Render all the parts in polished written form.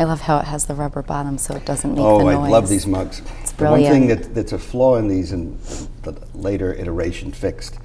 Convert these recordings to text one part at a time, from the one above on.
I love how it has the rubber bottom so it doesn't make the Oh, noise. I love these mugs. It's The one brilliant. thing that's a flaw in these and the later iteration fixed.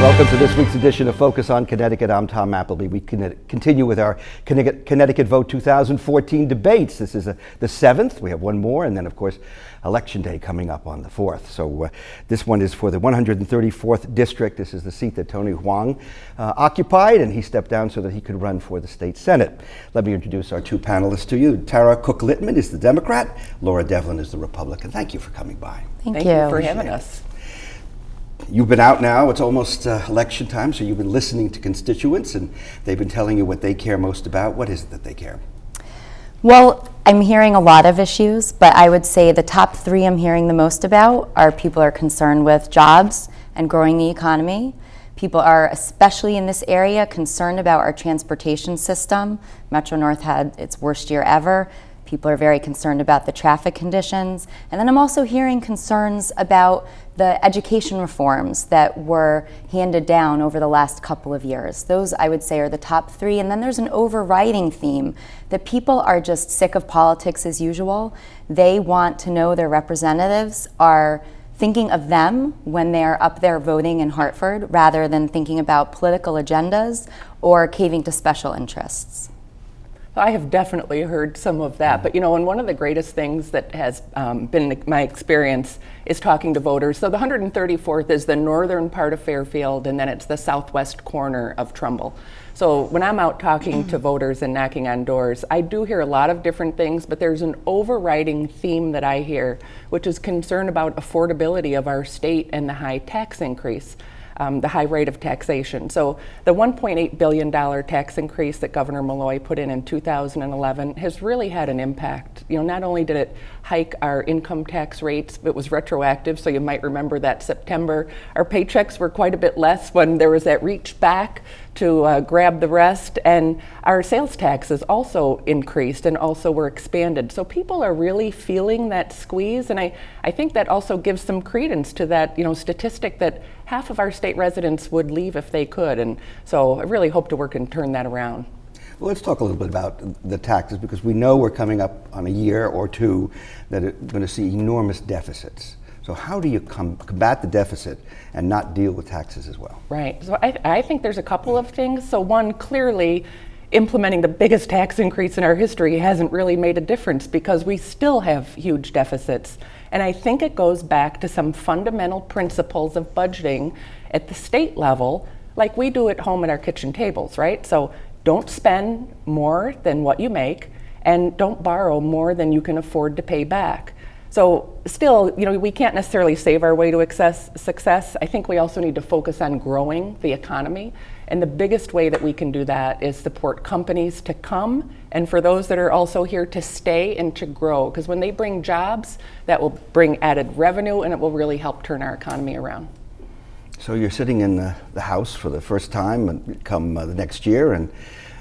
Welcome to this week's edition of Focus on Connecticut. I'm Tom Appleby. We continue with our Connecticut Vote 2014 debates. This is the 7th. We have one more, and then, of course, Election Day coming up on the 4th. So this one is for the 134th District. This is the seat that Tony Huang occupied, and he stepped down so that he could run for the state Senate. Let me introduce our two panelists to you. Tara Cook-Littman is the Democrat. Laura Devlin is the Republican. Thank you for coming by. Thank you you for having us. You've been out now, it's almost election time, so you've been listening to constituents and they've been telling you what they care most about. What is it that they care? Well, I'm hearing a lot of issues, but I would say the top three I'm hearing the most about are people are concerned with jobs and growing the economy. People are, especially in this area, concerned about our transportation system. Metro North had its worst year ever. People are very concerned about the traffic conditions. And then I'm also hearing concerns about the education reforms that were handed down over the last couple of years. Those, I would say, are the top three. And then there's an overriding theme that people are just sick of politics as usual. They want to know their representatives are thinking of them when they're up there voting in Hartford, rather than thinking about political agendas or caving to special interests. I have definitely heard some of that, but and one of the greatest things that has been my experience is talking to voters. So the 134th is the northern part of Fairfield, and then it's the southwest corner of Trumbull. So when I'm out talking to voters and knocking on doors, I do hear a lot of different things, but there's an overriding theme that I hear, which is concern about affordability of our state and the high tax increase. The high rate of taxation. So the $1.8 billion tax increase that Governor Malloy put in 2011 has really had an impact. Not only did it hike our income tax rates, it was retroactive, so you might remember that September. Our paychecks were quite a bit less when there was that reach back to grab the rest, and our sales taxes also increased and also were expanded. So people are really feeling that squeeze, and I think that also gives some credence to that statistic that half of our state residents would leave if they could, and so I really hope to work and turn that around. Well, let's talk a little bit about the taxes, because we know we're coming up on a year or two that are going to see enormous deficits. So how do you combat the deficit and not deal with taxes as well? Right. So I think there's a couple of things. So one, clearly, implementing the biggest tax increase in our history hasn't really made a difference because we still have huge deficits. And I think it goes back to some fundamental principles of budgeting at the state level, like we do at home at our kitchen tables, right? So don't spend more than what you make, and don't borrow more than you can afford to pay back. So still, we can't necessarily save our way to success. I think we also need to focus on growing the economy. And the biggest way that we can do that is support companies to come, and for those that are also here to stay and to grow. Because when they bring jobs, that will bring added revenue, and it will really help turn our economy around. So you're sitting in the House for the first time and come the next year, and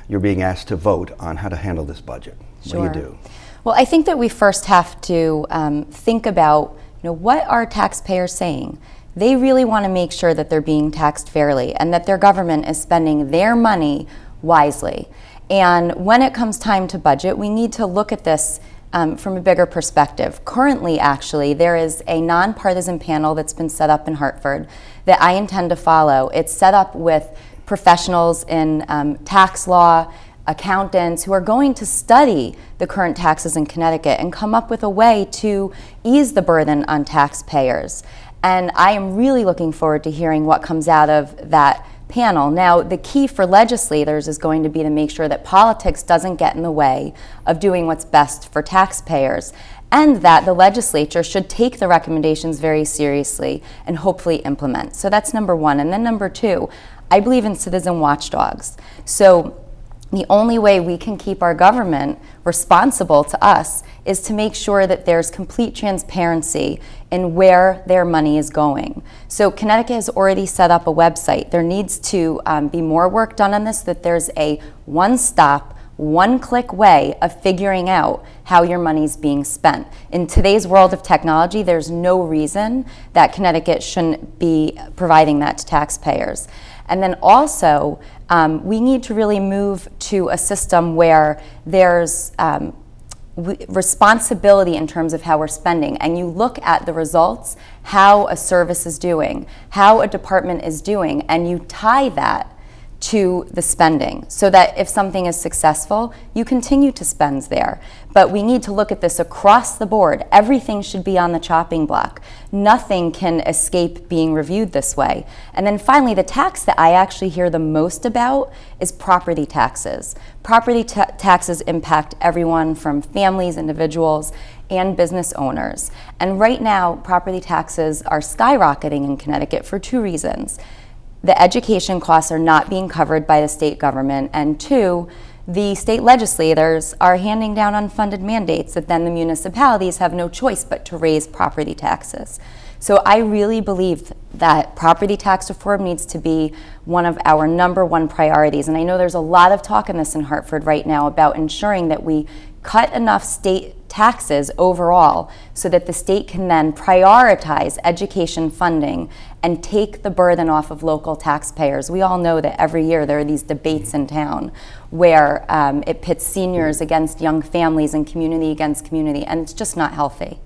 you're being asked to vote on how to handle this budget. Sure. What do you do? Well, I think that we first have to think about, what are taxpayers saying? They really want to make sure that they're being taxed fairly and that their government is spending their money wisely. And when it comes time to budget, we need to look at this from a bigger perspective. Currently, actually, there is a nonpartisan panel that's been set up in Hartford that I intend to follow. It's set up with professionals in tax law, accountants who are going to study the current taxes in Connecticut and come up with a way to ease the burden on taxpayers. And I am really looking forward to hearing what comes out of that panel. Now, the key for legislators is going to be to make sure that politics doesn't get in the way of doing what's best for taxpayers, and that the legislature should take the recommendations very seriously and hopefully implement. So that's number one. And then number two, I believe in citizen watchdogs. So the only way we can keep our government responsible to us is to make sure that there's complete transparency in where their money is going. So Connecticut has already set up a website. There needs to be more work done on this, that there's a one-stop, one-click way of figuring out how your money's being spent. In today's world of technology, there's no reason that Connecticut shouldn't be providing that to taxpayers. And then also, we need to really move to a system where there's responsibility in terms of how we're spending. And you look at the results, how a service is doing, how a department is doing, and you tie that to the spending so that if something is successful, you continue to spend there. But we need to look at this across the board. Everything should be on the chopping block. Nothing can escape being reviewed this way. And then finally, the tax that I actually hear the most about is property taxes. Property taxes impact everyone from families, individuals, and business owners. And right now, property taxes are skyrocketing in Connecticut for two reasons. The education costs are not being covered by the state government, and two, the state legislators are handing down unfunded mandates that then the municipalities have no choice but to raise property taxes. So I really believe that property tax reform needs to be one of our number one priorities. And I know there's a lot of talk in this in Hartford right now about ensuring that we cut enough state taxes overall so that the state can then prioritize education funding and take the burden off of local taxpayers. We all know that every year there are these debates in town where it pits seniors against young families and community against community, and it's just not healthy.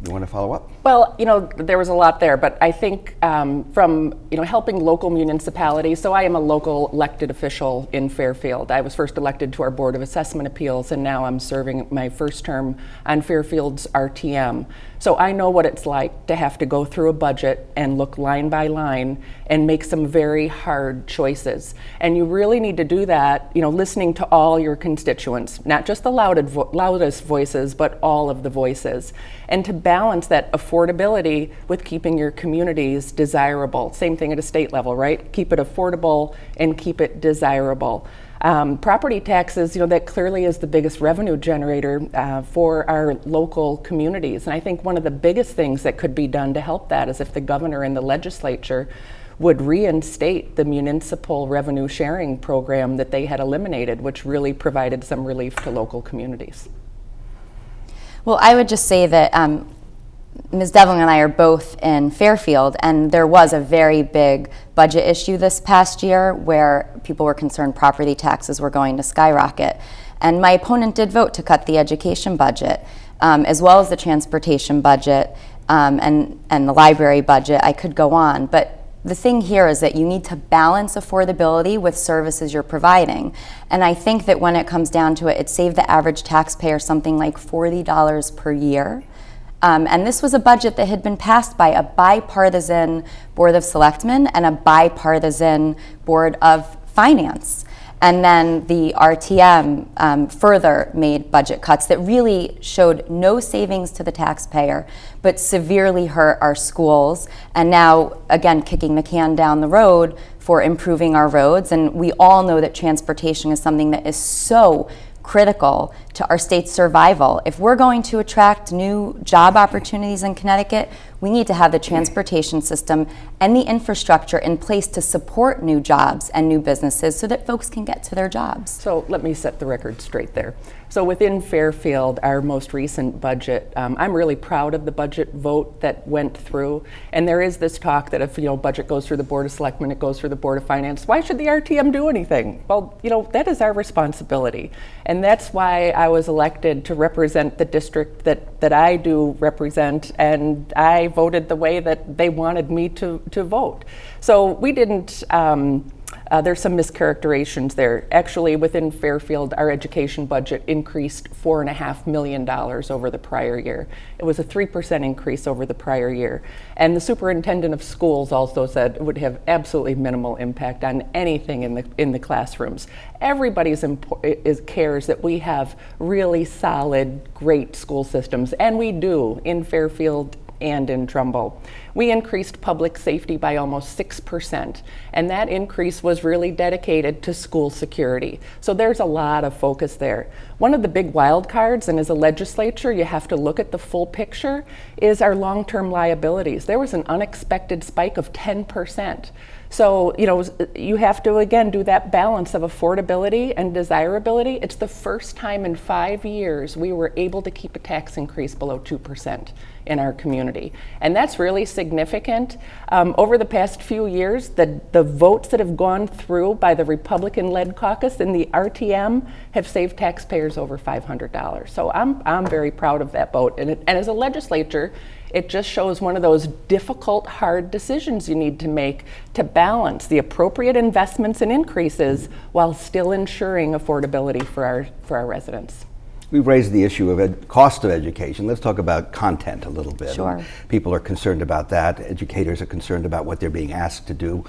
You want to follow up? Well, there was a lot there, but I think from helping local municipalities, so I am a local elected official in Fairfield. I was first elected to our Board of Assessment Appeals, and now I'm serving my first term on Fairfield's RTM. So I know what it's like to have to go through a budget and look line by line and make some very hard choices. And you really need to do that, listening to all your constituents, not just the loudest voices, but all of the voices. And to balance that affordability with keeping your communities desirable. Same thing at a state level, right? Keep it affordable and keep it desirable. Property taxes, that clearly is the biggest revenue generator for our local communities. And I think one of the biggest things that could be done to help that is if the governor and the legislature would reinstate the municipal revenue sharing program that they had eliminated, which really provided some relief to local communities. Well, I would just say that Ms. Devlin and I are both in Fairfield, and there was a very big budget issue this past year where people were concerned property taxes were going to skyrocket. And my opponent did vote to cut the education budget, as well as the transportation budget and the library budget. I could go on, but the thing here is that you need to balance affordability with services you're providing. And I think that when it comes down to it, it saved the average taxpayer something like $40 per year. And this was a budget that had been passed by a bipartisan Board of Selectmen and a bipartisan Board of Finance. And then the RTM further made budget cuts that really showed no savings to the taxpayer, but severely hurt our schools. And now, again, kicking the can down the road for improving our roads. And we all know that transportation is something that is so critical to our state's survival. If we're going to attract new job opportunities in Connecticut, we need to have the transportation system and the infrastructure in place to support new jobs and new businesses so that folks can get to their jobs. So let me set the record straight there. So within Fairfield, our most recent budget, I'm really proud of the budget vote that went through. And there is this talk that if budget goes through the Board of Selectmen, it goes through the Board of Finance. Why should the RTM do anything? Well, that is our responsibility. And that's why I was elected to represent the district that I do represent. And I voted the way that they wanted me to vote. So we didn't, there's some mischaracterizations there. Actually, within Fairfield, our education budget increased $4.5 million over the prior year. It was a 3% increase over the prior year. And the superintendent of schools also said it would have absolutely minimal impact on anything in the classrooms. Everybody cares that we have really solid, great school systems, and we do in Fairfield and in Trumbull. We increased public safety by almost 6%, and that increase was really dedicated to school security. So there's a lot of focus there. One of the big wild cards, and as a legislature you have to look at the full picture, is our long-term liabilities. There was an unexpected spike of 10%. So, you have to, again, do that balance of affordability and desirability. It's the first time in 5 years we were able to keep a tax increase below 2% in our community. And that's really significant. Over the past few years, the votes that have gone through by the Republican-led caucus in the RTM have saved taxpayers over $500. So I'm very proud of that vote. And as a legislature, it just shows one of those difficult, hard decisions you need to make to balance the appropriate investments and increases while still ensuring affordability for our residents. We raised the issue of cost of education. Let's talk about content a little bit. Sure. People are concerned about that. Educators are concerned about what they're being asked to do.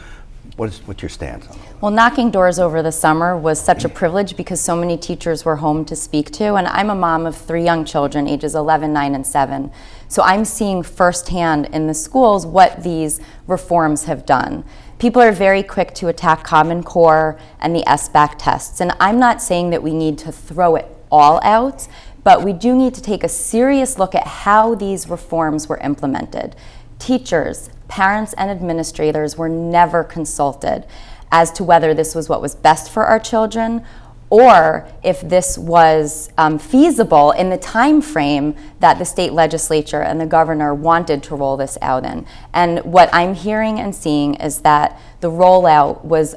What's your stance on that? Well, knocking doors over the summer was such a privilege because so many teachers were home to speak to, and I'm a mom of 3 young children, ages 11, 9, and 7. So I'm seeing firsthand in the schools what these reforms have done. People are very quick to attack Common Core and the SBAC tests, and I'm not saying that we need to throw it all out, but we do need to take a serious look at how these reforms were implemented. Teachers, parents, and administrators were never consulted as to whether this was what was best for our children or if this was feasible in the time frame that the state legislature and the governor wanted to roll this out in. And what I'm hearing and seeing is that the rollout was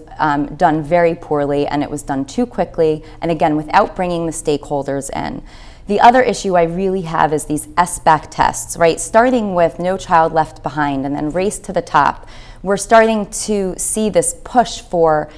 done very poorly, and it was done too quickly, and again, without bringing the stakeholders in. The other issue I really have is these SBAC tests, right? Starting with No Child Left Behind and then Race to the Top. We're starting to see this push for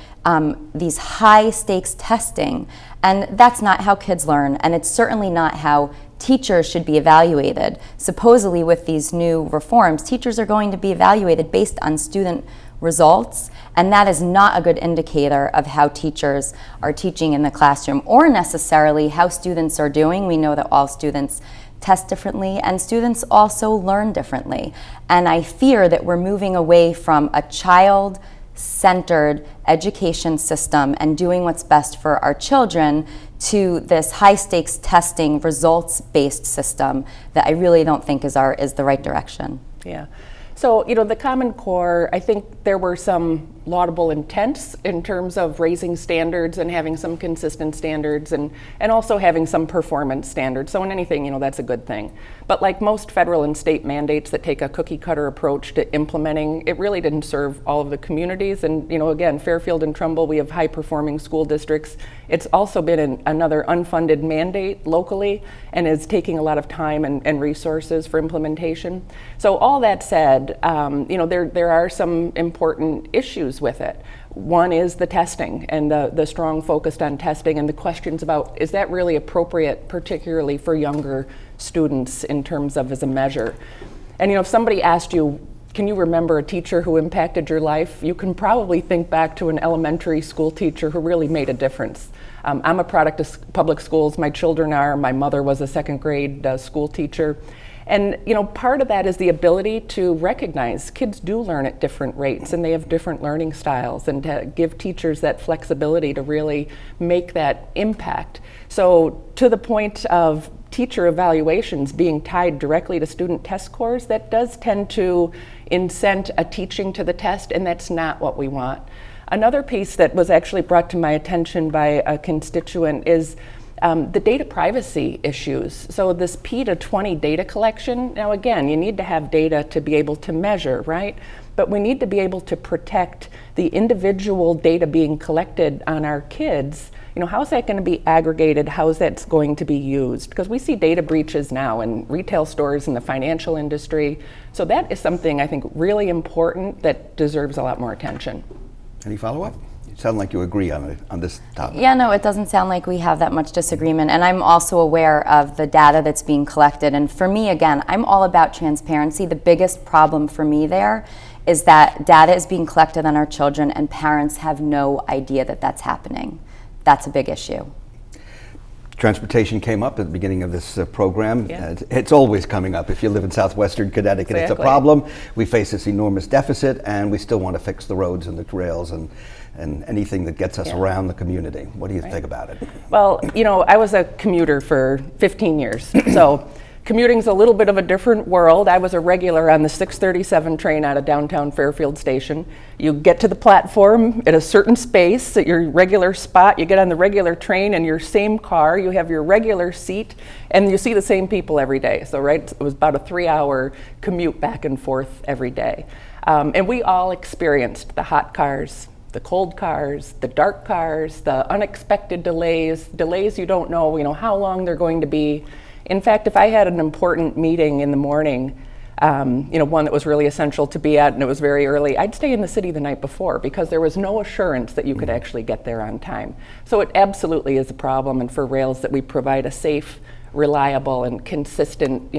these high stakes testing, and that's not how kids learn, and it's certainly not how teachers should be evaluated. Supposedly with these new reforms, teachers are going to be evaluated based on student results, and that is not a good indicator of how teachers are teaching in the classroom or necessarily how students are doing. We know that all students test differently and students also learn differently. And I fear that we're moving away from a child-centered education system and doing what's best for our children to this high-stakes testing, results-based system that I really don't think is the right direction. Yeah. So, the Common Core, I think there were some laudable intents in terms of raising standards and having some consistent standards and also having some performance standards. So in anything, that's a good thing. But like most federal and state mandates that take a cookie cutter approach to implementing, it really didn't serve all of the communities. And, again, Fairfield and Trumbull, we have high performing school districts. It's also been another unfunded mandate locally and is taking a lot of time and resources for implementation. So all that said, there are some important issues with it. One is the testing and the strong focus on testing and the questions about, is that really appropriate, particularly for younger students in terms of as a measure? And if somebody asked you, can you remember a teacher who impacted your life? You can probably think back to an elementary school teacher who really made a difference. I'm a product of public schools, my children are, my mother was a second grade school teacher. And part of that is the ability to recognize kids do learn at different rates and they have different learning styles, and to give teachers that flexibility to really make that impact. So to the point of teacher evaluations being tied directly to student test scores, that does tend to incent a teaching to the test, and that's not what we want. Another piece that was actually brought to my attention by a constituent is the data privacy issues. So this P to 20 data collection, now again, you need to have data to be able to measure, right? But we need to be able to protect the individual data being collected on our kids. How's that going to be aggregated? How's that going to be used? Because we see data breaches now in retail stores, in the financial industry. So that is something I think really important that deserves a lot more attention. Any follow-up? You sound like you agree on this topic. Yeah, no, it doesn't sound like we have that much disagreement. And I'm also aware of the data that's being collected. And for me, again, I'm all about transparency. The biggest problem for me there is that data is being collected on our children and parents have no idea that that's happening. That's a big issue. Transportation came up at the beginning of this program. Yeah. It's always coming up. If you live in southwestern Connecticut, It's a problem. We face this enormous deficit, and we still want to fix the roads and the trails and anything that gets us around the community. What do you think about it? Well, I was a commuter for 15 years, so commuting's a little bit of a different world. I was a regular on the 637 train out of downtown Fairfield Station. You get to the platform at a certain space at your regular spot. You get on the regular train in your same car. You have your regular seat, and you see the same people every day. So, right, it was about a 3-hour commute back and forth every day. And we all experienced the hot cars, the cold cars, the dark cars, the unexpected delays you don't know how long they're going to be. In fact, if I had an important meeting in the morning, one that was really essential to be at and it was very early, I'd stay in the city the night before because there was no assurance that you could actually get there on time. So it absolutely is a problem, and for rails that we provide a safe, reliable, and consistent,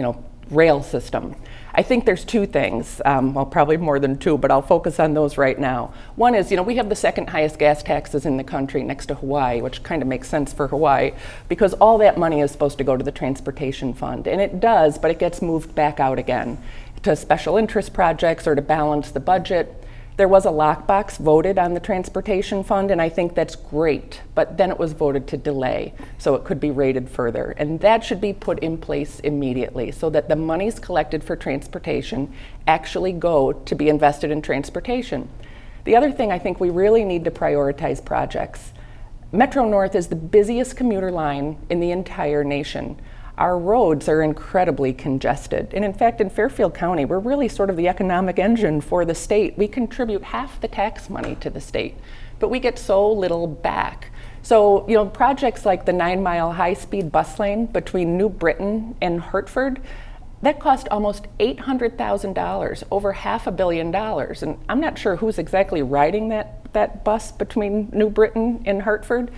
rail system. I think there's two things, well, probably more than two, but I'll focus on those right now. One is, we have the second highest gas taxes in the country next to Hawaii, which kind of makes sense for Hawaii, because all that money is supposed to go to the transportation fund, and it does, but it gets moved back out again to special interest projects or to balance the budget. There was a lockbox voted on the transportation fund, and I think that's great, but then it was voted to delay, so it could be rated further. And that should be put in place immediately so that the monies collected for transportation actually go to be invested in transportation. The other thing, I think we really need to prioritize projects. Metro North is the busiest commuter line in the entire nation. Our roads are incredibly congested. And in fact, in Fairfield County, we're really sort of the economic engine for the state. We contribute half the tax money to the state, but we get so little back. So, projects like the 9-mile high-speed bus lane between New Britain and Hartford, that cost almost $800,000, over $500 million. And I'm not sure who's exactly riding that bus between New Britain and Hartford.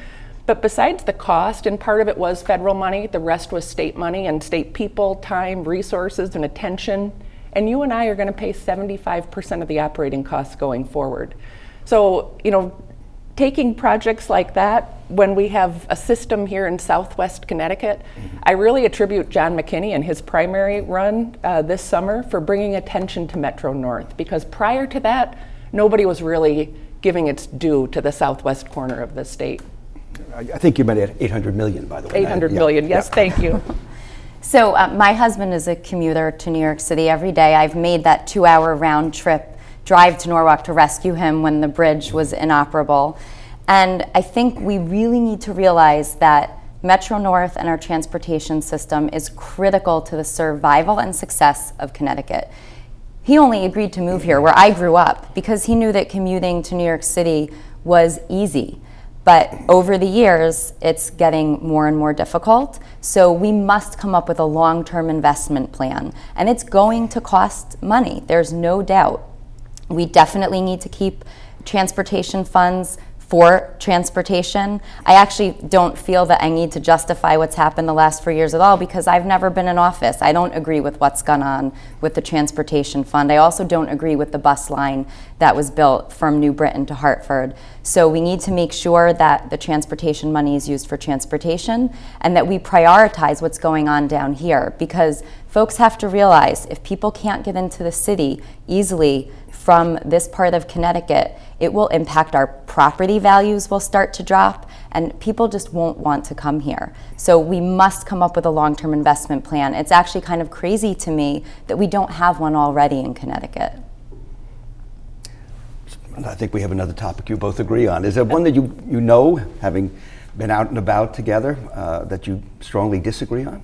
But besides the cost, and part of it was federal money, the rest was state money and state people, time, resources, and attention. And you and I are going to pay 75% of the operating costs going forward. So, taking projects like that, when we have a system here in Southwest Connecticut, I really attribute John McKinney and his primary run this summer for bringing attention to Metro North, because prior to that, nobody was really giving its due to the southwest corner of the state. I think you meant $800 million, by the way. 800 million, yes, thank you. So my husband is a commuter to New York City every day. I've made that 2-hour round trip drive to Norwalk to rescue him when the bridge was inoperable. And I think we really need to realize that Metro North and our transportation system is critical to the survival and success of Connecticut. He only agreed to move here where I grew up because he knew that commuting to New York City was easy. But over the years, it's getting more and more difficult. So we must come up with a long-term investment plan. And it's going to cost money, there's no doubt. We definitely need to keep transportation funds for transportation. I actually don't feel that I need to justify what's happened the last 4 years at all, because I've never been in office. I don't agree with what's gone on with the transportation fund. I also don't agree with the bus line that was built from New Britain to Hartford. So we need to make sure that the transportation money is used for transportation and that we prioritize what's going on down here, because folks have to realize if people can't get into the city easily from this part of Connecticut, it will impact our property values will start to drop, and people just won't want to come here. So we must come up with a long-term investment plan. It's actually kind of crazy to me that we don't have one already in Connecticut. I think we have another topic you both agree on. Is there one that you know, having been out and about together, that you strongly disagree on?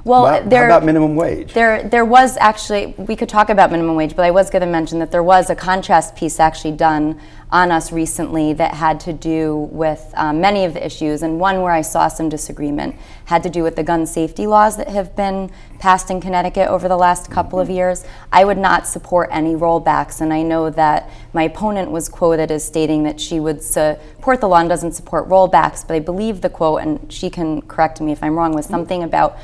Well, how about minimum wage? There was actually, we could talk about minimum wage, but I was going to mention that there was a contrast piece actually done on us recently that had to do with many of the issues, and one where I saw some disagreement had to do with the gun safety laws that have been passed in Connecticut over the last couple of years. I would not support any rollbacks, and I know that my opponent was quoted as stating that she would support the law and doesn't support rollbacks, but I believe the quote, and she can correct me if I'm wrong, was something about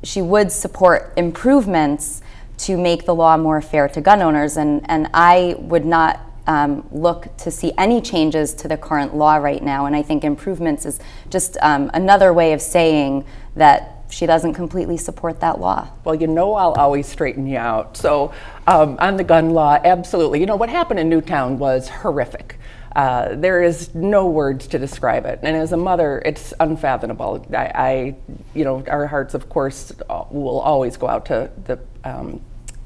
she would support improvements to make the law more fair to gun owners, and I would not look to see any changes to the current law right now, and I think improvements is just another way of saying that she doesn't completely support that law. Well, you know, I'll always straighten you out. So on the gun law, absolutely. You know, what happened in Newtown was horrific. There is no words to describe it. And as a mother, it's unfathomable. You know, our hearts, of course, will always go out to the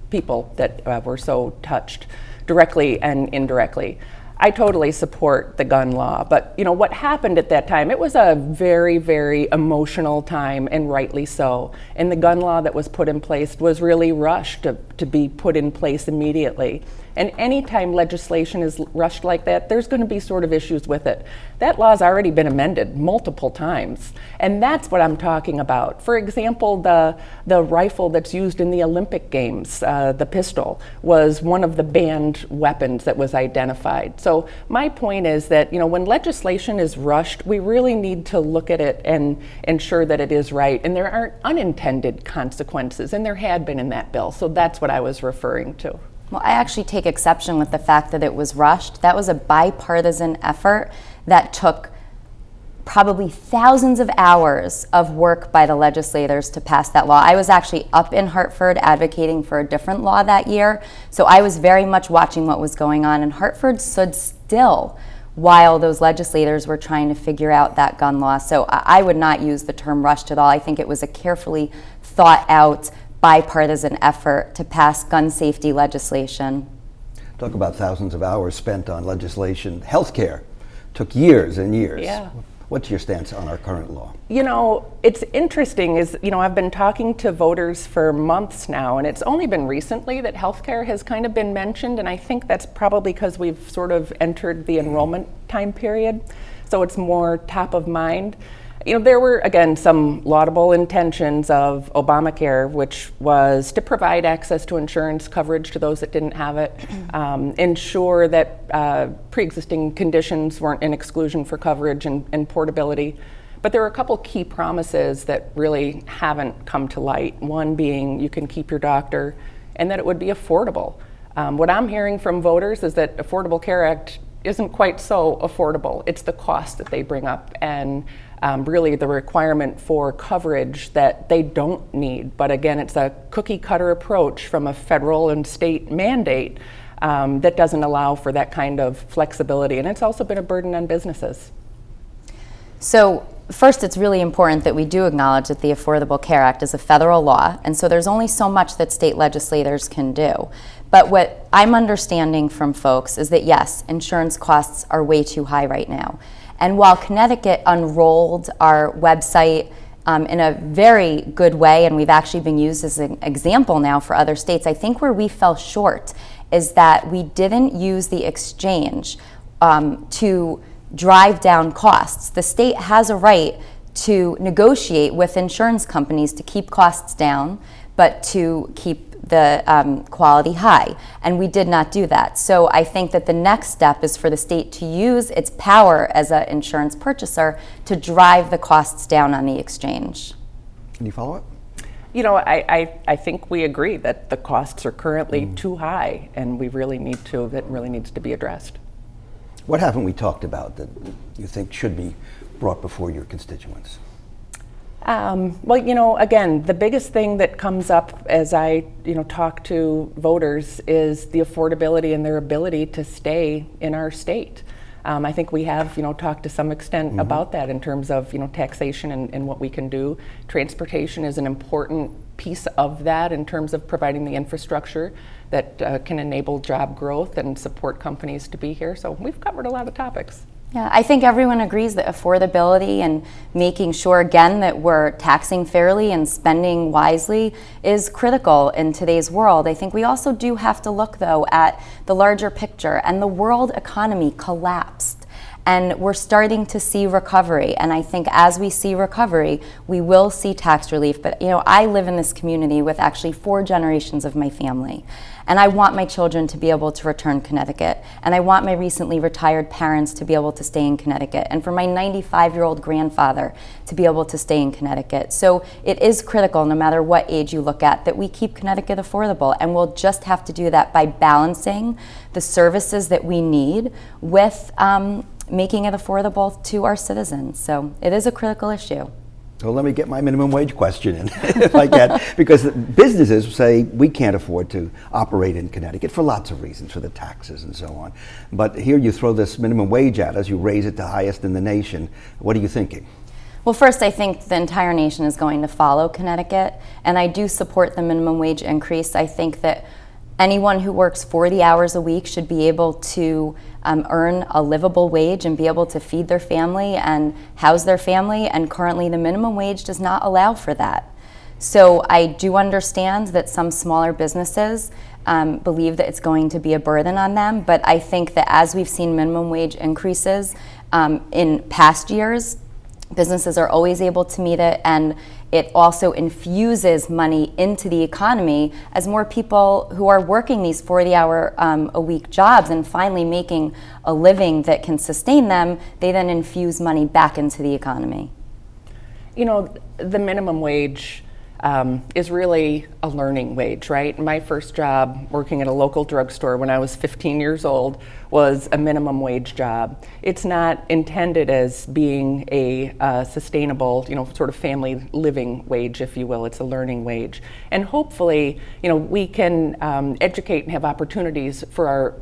people that were so touched, directly and indirectly. I totally support the gun law, but you know what happened at that time, it was a very, very emotional time, and rightly so. And the gun law that was put in place was really rushed to be put in place immediately. And anytime legislation is rushed like that, there's going to be sort of issues with it. That law's already been amended multiple times, and that's what I'm talking about. For example, the rifle that's used in the Olympic Games, the pistol, was one of the banned weapons that was identified. So my point is that, you know, when legislation is rushed, we really need to look at it and ensure that it is right, and there aren't unintended consequences, and there had been in that bill. So that's what I was referring to. Well, I actually take exception with the fact that it was rushed. That was a bipartisan effort that took probably thousands of hours of work by the legislators to pass that law. I was actually up in Hartford advocating for a different law that year, so I was very much watching what was going on, and Hartford stood still while those legislators were trying to figure out that gun law. So I would not use the term rushed at all. I think it was a carefully thought out bipartisan effort to pass gun safety legislation. Talk about thousands of hours spent on legislation. Healthcare took years and years. Yeah. What's your stance on our current law? You know, it's interesting is, you know, I've been talking to voters for months now, and it's only been recently that healthcare has kind of been mentioned, and I think that's probably because we've sort of entered the enrollment time period, so it's more top of mind. You know, there were, again, some laudable intentions of Obamacare, which was to provide access to insurance coverage to those that didn't have it, ensure that pre-existing conditions weren't an exclusion for coverage and portability. But there were a couple key promises that really haven't come to light. One being you can keep your doctor, and that it would be affordable. What I'm hearing from voters is that Affordable Care Act isn't quite so affordable. It's the cost that they bring up, and really the requirement for coverage that they don't need. But again, it's a cookie cutter approach from a federal and state mandate that doesn't allow for that kind of flexibility. And it's also been a burden on businesses. So first, it's really important that we do acknowledge that the Affordable Care Act is a federal law, and so there's only so much that state legislators can do. But what I'm understanding from folks is that yes, insurance costs are way too high right now. And while Connecticut unrolled our website in a very good way, and we've actually been used as an example now for other states, I think where we fell short is that we didn't use the exchange to drive down costs. The state has a right to negotiate with insurance companies to keep costs down, but to keep the quality high, and we did not do that. So I think that the next step is for the state to use its power as an insurance purchaser to drive the costs down on the exchange. Any follow-up? You know, I think we agree that the costs are currently too high, and that really needs to be addressed. What haven't we talked about that you think should be brought before your constituents? Well, you know, again, the biggest thing that comes up as I, talk to voters is the affordability and their ability to stay in our state. I think we have, talked to some extent about that in terms of, taxation and what we can do. Transportation is an important piece of that in terms of providing the infrastructure that can enable job growth and support companies to be here. So we've covered a lot of topics. Yeah, I think everyone agrees that affordability and making sure, again, that we're taxing fairly and spending wisely is critical in today's world. I think we also do have to look, though, at the larger picture, and the world economy collapsed. And we're starting to see recovery. And I think as we see recovery, we will see tax relief. But, I live in this community with actually 4 generations of my family. And I want my children to be able to return Connecticut. And I want my recently retired parents to be able to stay in Connecticut. And for my 95-year-old grandfather to be able to stay in Connecticut. So it is critical, no matter what age you look at, that we keep Connecticut affordable. And we'll just have to do that by balancing the services that we need with making it affordable to our citizens. So it is a critical issue. Well, let me get my minimum wage question in, if I can, because businesses say we can't afford to operate in Connecticut for lots of reasons, for the taxes and so on. But here you throw this minimum wage at us, you raise it to highest in the nation. What are you thinking? Well, first, I think the entire nation is going to follow Connecticut, and I do support the minimum wage increase. I think that anyone who works 40 hours a week should be able to earn a livable wage and be able to feed their family and house their family, and currently the minimum wage does not allow for that. So I do understand that some smaller businesses believe that it's going to be a burden on them, but I think that as we've seen minimum wage increases in past years, businesses are always able to meet it, and it also infuses money into the economy as more people who are working these 40-hour a week jobs and finally making a living that can sustain them, they then infuse money back into the economy. The minimum wage is really a learning wage, right? My first job working at a local drugstore when I was 15 years old was a minimum wage job. It's not intended as being a sustainable, sort of family living wage, if you will. It's a learning wage. And hopefully, we can educate and have opportunities for our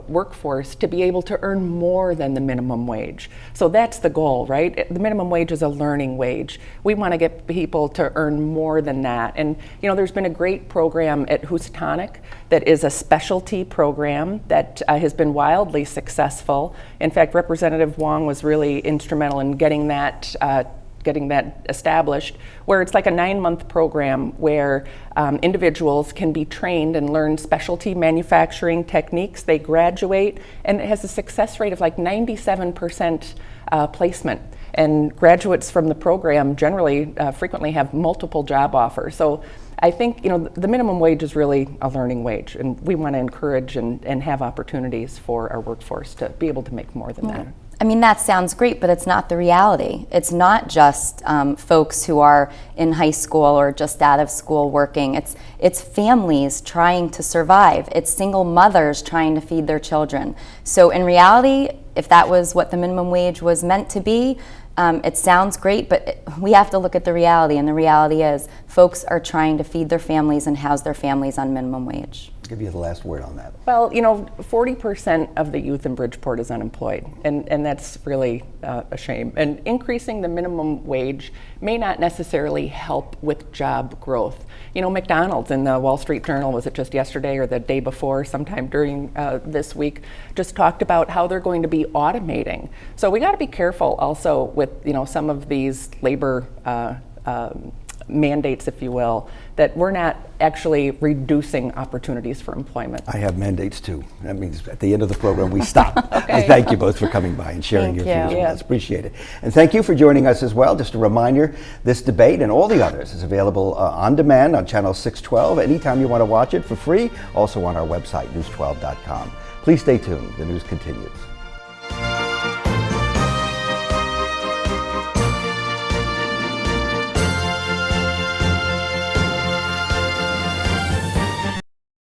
workforce to be able to earn more than the minimum wage. So that's the goal, right? The minimum wage is a learning wage. We want to get people to earn more than that. And there's been a great program at Housatonic that is a specialty program that has been wildly successful. In fact, Representative Wong was really instrumental in getting that established, where it's like a 9-month program where individuals can be trained and learn specialty manufacturing techniques. They graduate, and it has a success rate of like 97% placement. And graduates from the program generally frequently have multiple job offers. So I think the minimum wage is really a learning wage, and we want to encourage and have opportunities for our workforce to be able to make more than that. I mean, that sounds great, but it's not the reality. It's not just folks who are in high school or just out of school working. It's families trying to survive. It's single mothers trying to feed their children. So in reality, if that was what the minimum wage was meant to be, it sounds great, but we have to look at the reality, and the reality is folks are trying to feed their families and house their families on minimum wage. I'll give you the last word on that. Well, 40% of the youth in Bridgeport is unemployed, and that's really a shame. And increasing the minimum wage may not necessarily help with job growth. McDonald's in the Wall Street Journal, was it just yesterday or the day before, sometime during this week, just talked about how they're going to be automating. So we got to be careful also with some of these labor mandates, if you will, that we're not actually reducing opportunities for employment. I have mandates too. That means at the end of the program we stop. Okay. I thank you both for coming by and sharing Thank your views you. with Yeah. us. Appreciate it. And thank you for joining us as well. Just a reminder, this debate and all the others is available on demand on channel 612 anytime you want to watch it for free. Also on our website, news12.com. Please stay tuned. The news continues.